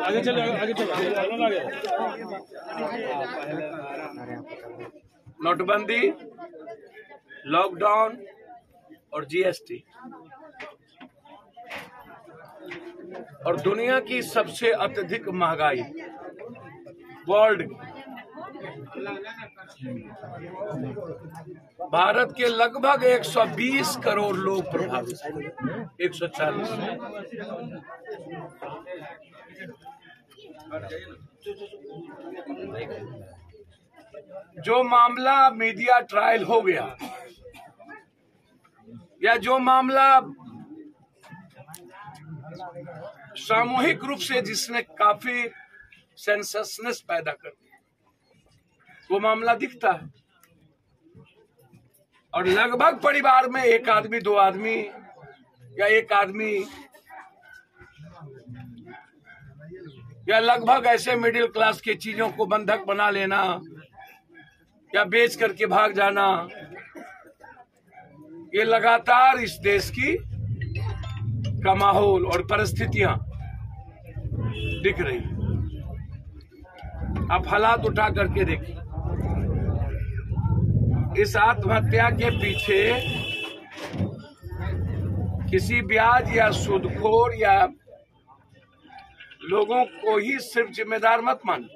आगे चलो आगे चलो। नोटबंदी, लॉकडाउन और जीएसटी और दुनिया की सबसे अत्यधिक महंगाई वर्ल्ड, भारत के लगभग 120 करोड़ लोग प्रभावित, 140। जो मामला मीडिया ट्रायल हो गया या जो मामला सामूहिक रूप से जिसने काफी सेंसेशनस पैदा कर दिया, वो मामला दिखता है। और लगभग परिवार में एक आदमी, दो आदमी या एक आदमी या लगभग ऐसे मिडिल क्लास की चीजों को बंधक बना लेना या बेच करके भाग जाना, ये लगातार इस देश की का माहौल और परिस्थितियां दिख रही। आप हालात उठा करके देखिए। इस आत्महत्या के पीछे किसी ब्याज या सूदखोर या लोगों को ही सिर्फ जिम्मेदार मत मान,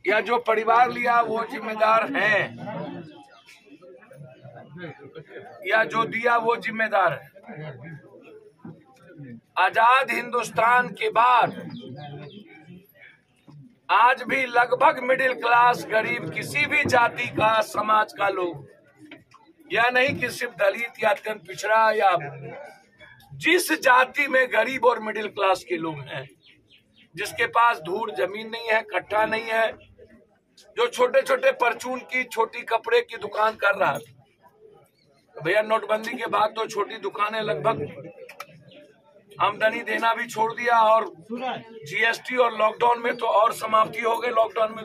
या जो परिवार लिया वो जिम्मेदार है, या जो दिया वो जिम्मेदार है। आजाद हिंदुस्तान के बाद आज भी लगभग मिडिल क्लास गरीब, किसी भी जाति का, समाज का लोग, या नहीं कि सिर्फ दलित या अत्यंत पिछड़ा, या जिस जाति में गरीब और मिडिल क्लास के लोग हैं, जिसके पास धूड़ जमीन नहीं है, कट्टा नहीं है, जो छोटे छोटे परचून की छोटी कपड़े की दुकान कर रहा था। भैया नोटबंदी के बाद तो छोटी दुकानें लगभग आमदनी देना भी छोड़ दिया, और जीएसटी और लॉकडाउन में तो और समाप्ति हो गई। लॉकडाउन में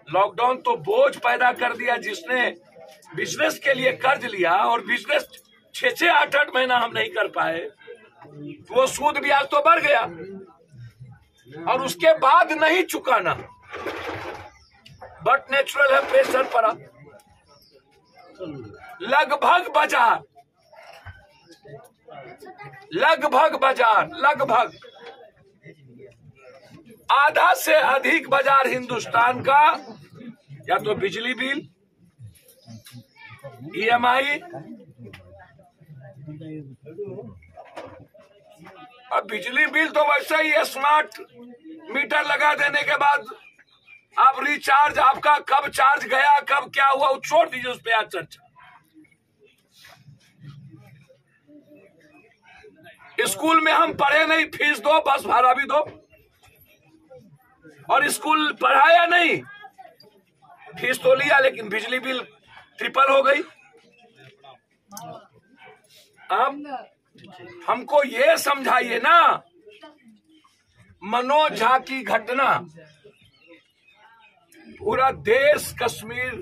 लॉकडाउन तो बोझ पैदा कर दिया, जिसने बिजनेस के लिए कर्ज लिया और बिजनेस 6-6, 8-8 महीना हम नहीं कर पाए, वो सूद ब्याज तो बढ़ गया, और उसके बाद नहीं चुकाना बट नेचुरल है, प्रेशर पड़ा। लगभग बाजार आधा से अधिक बाजार हिंदुस्तान का या तो बिजली बिल, ईएमआई, अब बिजली बिल तो वैसे ही स्मार्ट मीटर लगा देने के बाद आप रिचार्ज, आपका कब चार्ज गया, कब क्या हुआ, छोड़ दीजिए उस पर आज चर्चा। स्कूल में हम पढ़े नहीं, फीस दो, बस भाड़ा भी दो, और स्कूल पढ़ाया नहीं, फीस तो लिया लेकिन बिजली बिल ट्रिपल हो गई। अब हमको ये समझाइए ना, मनोज झा की घटना, पूरा देश, कश्मीर,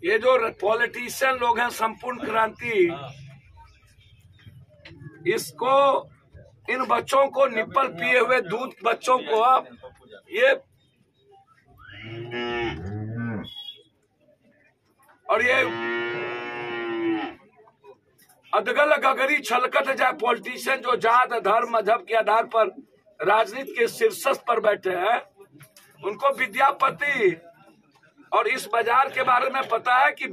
ये जो पॉलिटिशियन लोग हैं, संपूर्ण क्रांति, इसको, इन बच्चों को, निप्पल पिए हुए दूध बच्चों को, आप ये और ये अदगल गगरी छलकत जाए पॉलिटिशियन जो जात, धर्म, मजहब के आधार पर राजनीति के शीर्षस्थ पर बैठे हैं, उनको विद्यापति और इस बाजार के बारे में पता है कि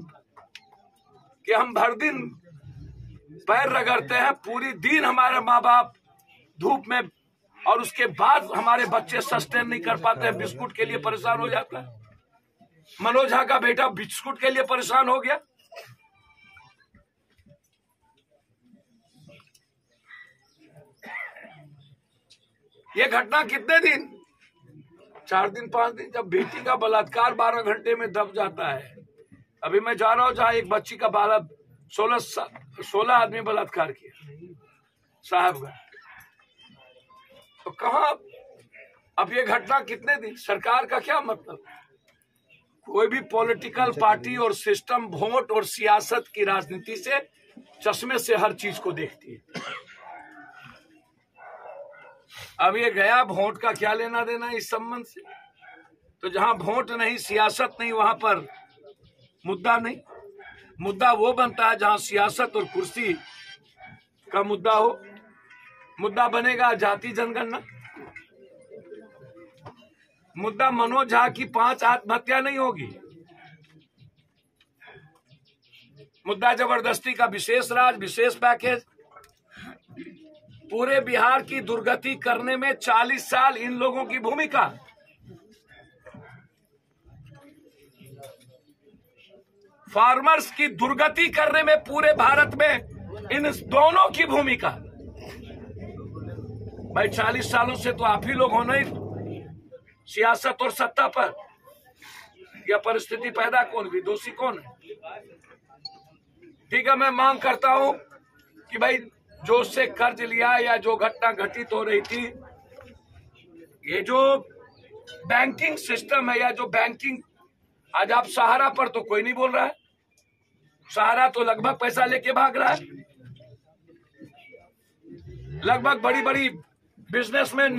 हम भर दिन पैर रगड़ते हैं, पूरी दिन हमारे माँ बाप धूप में, और उसके बाद हमारे बच्चे सस्टेन नहीं कर पाते हैं, बिस्कुट के लिए परेशान हो जाता है। मनोज झा का बेटा बिस्कुट के लिए परेशान हो गया। ये घटना कितने दिन, 4 दिन 5 दिन, जब बेटी का बलात्कार 12 घंटे में दब जाता है। अभी मैं जा रहा हूं जहां एक बच्ची का 16 आदमी बलात्कार किया साहबगंज, तो कहां अब ये घटना कितने दिन। सरकार का क्या मतलब, कोई भी पॉलिटिकल पार्टी और सिस्टम वोट और सियासत की राजनीति से चश्मे से हर चीज को देखती है। अब ये गया, वोट का क्या लेना देना इस संबंध से? तो जहां वोट नहीं, सियासत नहीं, वहां पर मुद्दा नहीं। मुद्दा वो बनता है जहां सियासत और कुर्सी का मुद्दा हो। मुद्दा बनेगा जाति जनगणना, मुद्दा मनोज झा की 5 आत्महत्या नहीं होगी, मुद्दा जबरदस्ती का विशेष राज, विशेष पैकेज। पूरे बिहार की दुर्गति करने में 40 साल इन लोगों की भूमिका। फार्मर्स की दुर्गति करने में पूरे भारत में इन दोनों की भूमिका। भाई 40 सालों से तो आप ही लोग हो नहीं सियासत और सत्ता पर। यह परिस्थिति पैदा कौन हुई, दोषी कौन है? ठीक है, मैं मांग करता हूं कि भाई जो उससे कर्ज लिया या जो घटना घटित हो रही थी, ये जो बैंकिंग सिस्टम है या जो बैंकिंग, आज आप सहारा पर तो कोई नहीं बोल रहा है। सहारा तो लगभग पैसा लेके भाग रहा है। लगभग बड़ी बड़ी बिजनेसमैन,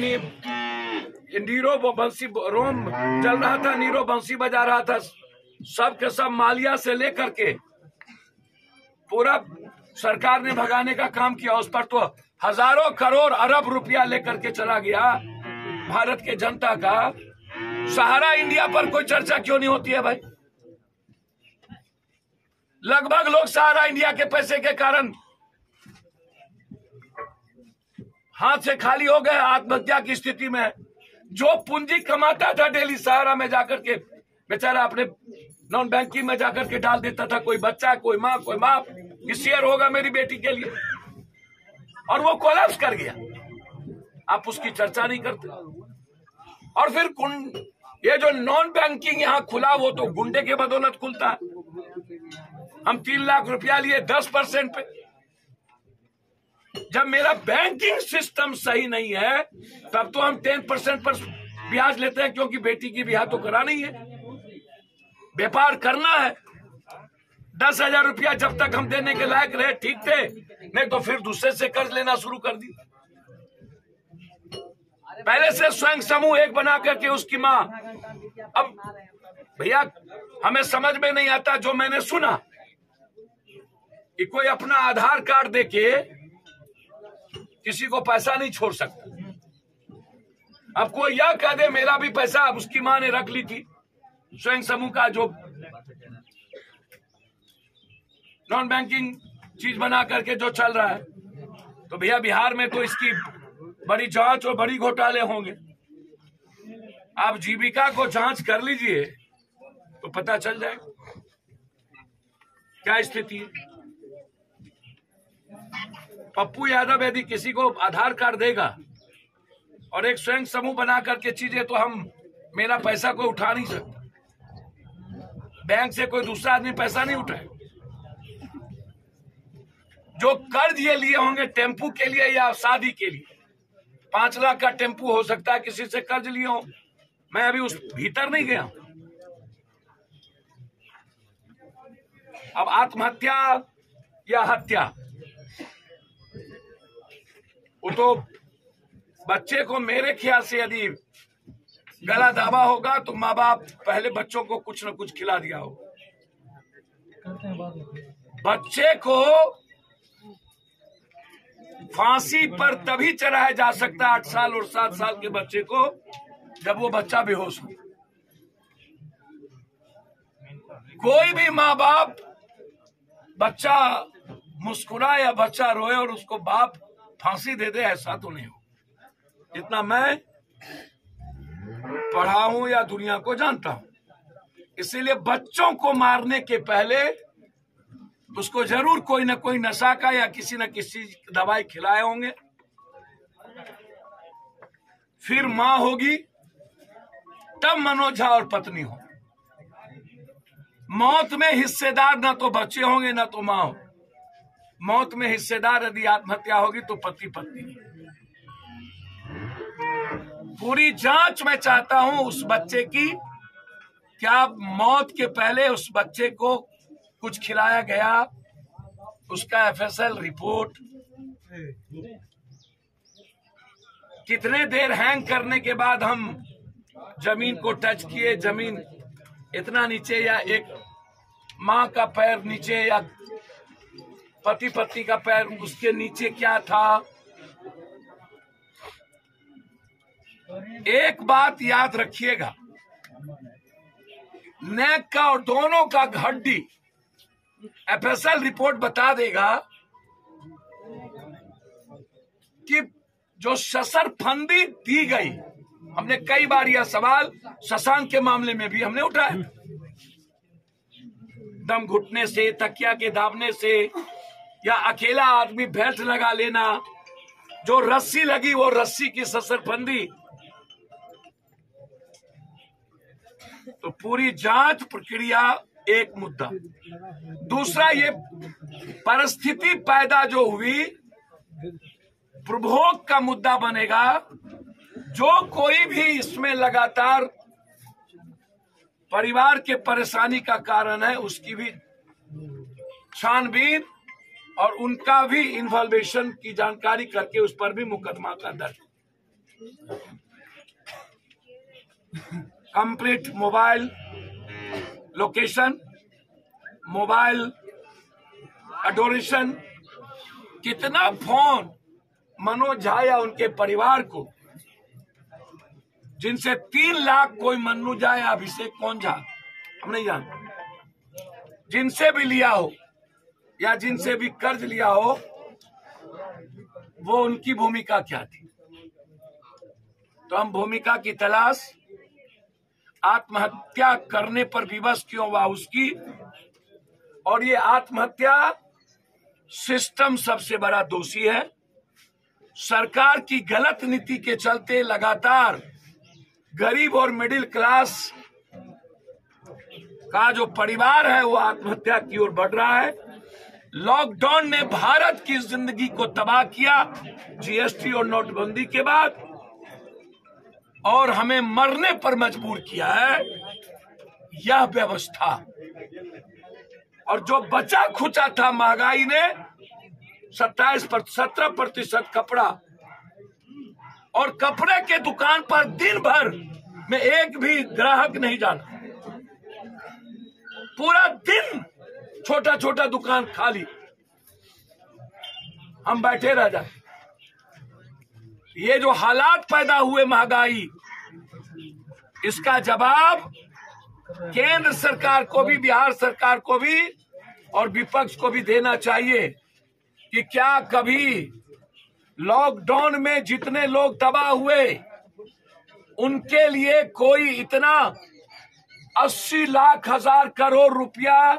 नीरो बंसी रोम चल रहा था, नीरो बंसी बजा रहा था, सब के सब मालिया से लेकर के पूरा सरकार ने भगाने का काम किया। उस पर तो हजारों करोड़ अरब रुपया लेकर के चला गया भारत के जनता का। सहारा इंडिया पर कोई चर्चा क्यों नहीं होती है भाई? लगभग लोग सहारा इंडिया के पैसे के कारण हाथ से खाली हो गए, आत्महत्या की स्थिति में। जो पूंजी कमाता था डेली सहारा में जाकर के, बेचारा अपने नॉन बैंकिंग में जाकर के डाल देता था। कोई बच्चा, कोई माँ, कोई बाप, कि शेयर होगा मेरी बेटी के लिए, और वो कोलैप्स कर गया। आप उसकी चर्चा नहीं करते। और फिर ये जो नॉन बैंकिंग यहाँ खुला, वो तो गुंडे के बदौलत खुलता है। हम 3 लाख रुपया लिए 10% पे। जब मेरा बैंकिंग सिस्टम सही नहीं है तब तो हम 10% पर ब्याज लेते हैं, क्योंकि बेटी की ब्याह तो करानी है, व्यापार करना है। 10,000 रुपया जब तक हम देने के लायक रहे ठीक थे, नहीं तो फिर दूसरे से कर्ज लेना शुरू कर दी। पहले से स्वयं समूह एक बना करके उसकी माँ। अब भैया हमें समझ में नहीं आता, जो मैंने सुना कि कोई अपना आधार कार्ड देके किसी को पैसा नहीं छोड़ सकता। अब कोई यह कह दे मेरा भी पैसा, अब उसकी माँ ने रख ली थी, स्वयं समूह का जो नॉन बैंकिंग चीज बना करके जो चल रहा है, तो भैया बिहार में तो इसकी बड़ी जांच और बड़ी घोटाले होंगे। आप जीविका को जांच कर लीजिए तो पता चल जाएगा क्या स्थिति है। पप्पू यादव यदि किसी को आधार कार्ड देगा और एक स्वयं समूह बना करके चीजें, तो हम मेरा पैसा कोई उठा नहीं सकता। बैंक से कोई दूसरा आदमी पैसा नहीं उठाए। जो कर्ज ये लिए होंगे टेम्पू के लिए या शादी के लिए, 5 लाख का टेम्पू हो सकता है किसी से कर्ज लिए हो। मैं अभी उस भीतर नहीं गया। अब आत्महत्या या हत्या, वो तो बच्चे को मेरे ख्याल से यदि गला दाबा होगा तो माँ बाप पहले बच्चों को कुछ न कुछ खिला दिया हो। बच्चे को फांसी पर तभी चढ़ाया जा सकता है 8 साल और 7 साल के बच्चे को, जब वो बच्चा बेहोश हो। कोई भी माँ बाप बच्चा मुस्कुराए या बच्चा रोए और उसको बाप फांसी दे दे, ऐसा तो नहीं हो। जितना मैं पढ़ा हूं या दुनिया को जानता हूं, इसीलिए बच्चों को मारने के पहले उसको जरूर कोई ना कोई नशा का या किसी न किसी दवाई खिलाए होंगे। फिर मां होगी, तब मनोज झा और पत्नी हो। मौत में हिस्सेदार ना तो बच्चे होंगे ना तो मां हो। मौत में हिस्सेदार यदि आत्महत्या होगी तो पति पत्नी। पूरी जांच मैं चाहता हूं उस बच्चे की, क्या मौत के पहले उस बच्चे को कुछ खिलाया गया, उसका एफएसएल रिपोर्ट कितने देर हैंग करने के बाद हम जमीन को टच किए, जमीन इतना नीचे या एक माँ का पैर नीचे या पति पत्नी का पैर उसके नीचे क्या था। एक बात याद रखिएगा, नेक का और दोनों का हड्डी एफएसएल रिपोर्ट बता देगा कि जो शस्त्रफंदी दी गई, हमने कई बार यह सवाल शशांक के मामले में भी हमने उठाया, दम घुटने से, तकिया के दाबने से, या अकेला आदमी बेल्ट लगा लेना, जो रस्सी लगी वो रस्सी की शस्त्रफंदी। तो पूरी जांच प्रक्रिया एक मुद्दा। दूसरा, ये परिस्थिति पैदा जो हुई प्रभोग का मुद्दा बनेगा। जो कोई भी इसमें लगातार परिवार के परेशानी का कारण है उसकी भी छानबीन और उनका भी इन्वॉल्वेशन की जानकारी करके उस पर भी मुकदमा का दर्ज। Complete mobile location, mobile adoration, कितना फोन मनोज झा या उनके परिवार को, जिनसे 3 लाख कोई मन्नू झा या अभिषेक कौन झा हम नहीं जानते, जिनसे भी लिया हो या जिनसे भी कर्ज लिया हो, वो उनकी भूमिका क्या थी। तो हम भूमिका की तलाश, आत्महत्या करने पर विवश क्यों हुआ उसकी, और ये आत्महत्या सिस्टम सबसे बड़ा दोषी है। सरकार की गलत नीति के चलते लगातार गरीब और मिडिल क्लास का जो परिवार है वो आत्महत्या की ओर बढ़ रहा है। लॉकडाउन ने भारत की जिंदगी को तबाह किया, जीएसटी और नोटबंदी के बाद, और हमें मरने पर मजबूर किया है यह व्यवस्था। और जो बचा खुचा था महंगाई ने 17% कपड़ा, और कपड़े के दुकान पर दिन भर में एक भी ग्राहक नहीं जाना, पूरा दिन छोटा छोटा दुकान खाली, हम बैठे रह जाए। ये जो हालात पैदा हुए महंगाई, इसका जवाब केंद्र सरकार को भी, बिहार सरकार को भी और विपक्ष को भी देना चाहिए कि क्या कभी लॉकडाउन में जितने लोग तबाह हुए उनके लिए कोई इतना 80 लाख हजार करोड़ रुपया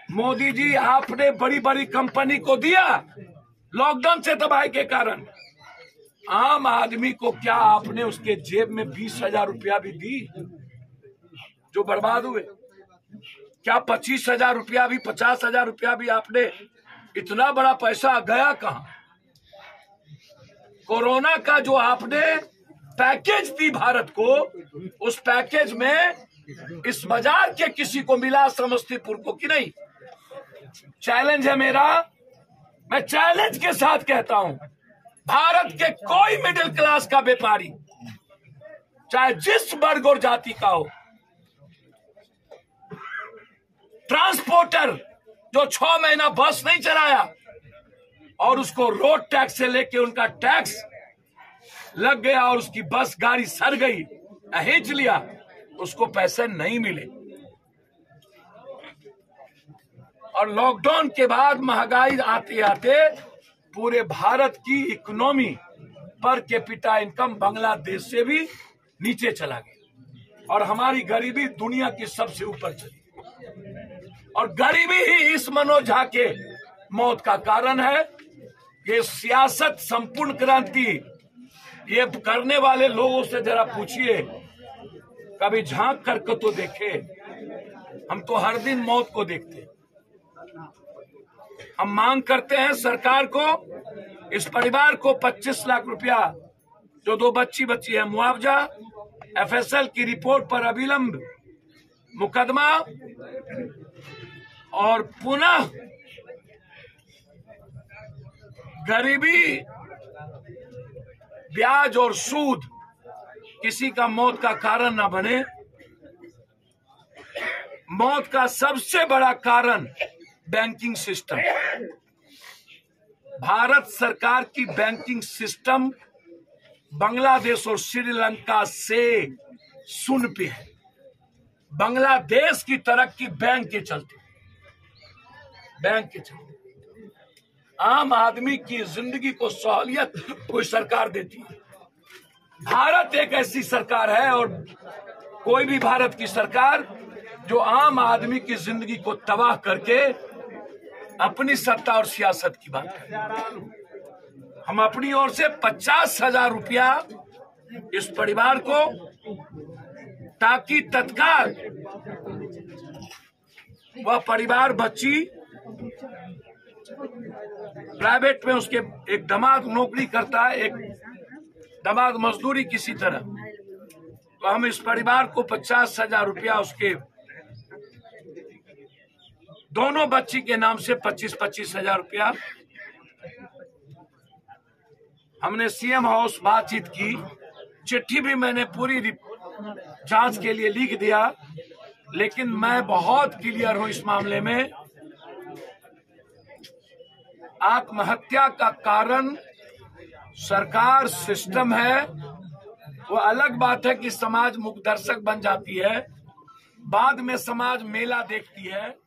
मोदी जी आपने बड़ी बड़ी कंपनी को दिया लॉकडाउन से तबाही के कारण? आम आदमी को क्या आपने उसके जेब में 20,000 रुपया भी दी जो बर्बाद हुए? क्या 25,000 रुपया भी, 50,000 रुपया भी आपने, इतना बड़ा पैसा गया कहां? कोरोना का जो आपने पैकेज दी भारत को, उस पैकेज में इस बाजार के किसी को मिला समस्तीपुर को कि नहीं? चैलेंज है मेरा, मैं चैलेंज के साथ कहता हूं, भारत के कोई मिडिल क्लास का व्यापारी, चाहे जिस वर्ग और जाति का हो, ट्रांसपोर्टर जो 6 महीना बस नहीं चलाया और उसको रोड टैक्स से लेके उनका टैक्स लग गया और उसकी बस गाड़ी सड़ गई, खींच लिया, उसको पैसे नहीं मिले। और लॉकडाउन के बाद महंगाई आते आते पूरे भारत की economy per capita income Bangladesh से भी नीचे चला गया और हमारी गरीबी दुनिया की सबसे ऊपर चली। और गरीबी ही इस मनोज झा के मौत का कारण है। ये सियासत संपूर्ण क्रांति ये करने वाले लोगों से जरा पूछिए, कभी झांक करके तो देखे। हम तो हर दिन मौत को देखते। हम मांग करते हैं सरकार को, इस परिवार को 25 लाख रुपया, जो 2 बच्ची है, मुआवजा, एफएसएल की रिपोर्ट पर अविलंब मुकदमा और पुनः गरीबी, ब्याज और सूद किसी का मौत का कारण न बने। मौत का सबसे बड़ा कारण बैंकिंग सिस्टम। भारत सरकार की बैंकिंग सिस्टम बांग्लादेश और श्रीलंका से शून्य पे है। बांग्लादेश की तरक्की बैंक के चलते, आम आदमी की जिंदगी को सहूलियत कोई सरकार देती है। भारत एक ऐसी सरकार है और कोई भी भारत की सरकार जो आम आदमी की जिंदगी को तबाह करके अपनी सत्ता और सियासत की बात करें। हम अपनी ओर से 50,000 रुपया इस परिवार को, ताकि तत्काल वह परिवार बच्ची प्राइवेट में, उसके एक दामाद नौकरी करता है, एक दामाद मजदूरी किसी तरह, तो हम इस परिवार को 50,000 रुपया उसके दोनों बच्ची के नाम से 25,000 रुपया हमने सीएम हाउस बातचीत की। चिट्ठी भी मैंने पूरी जांच के लिए लिख दिया, लेकिन मैं बहुत क्लियर हूं इस मामले में। आत्महत्या का कारण सरकार, सिस्टम है। वो अलग बात है कि समाज मुख दर्शक बन जाती है, बाद में समाज मेला देखती है।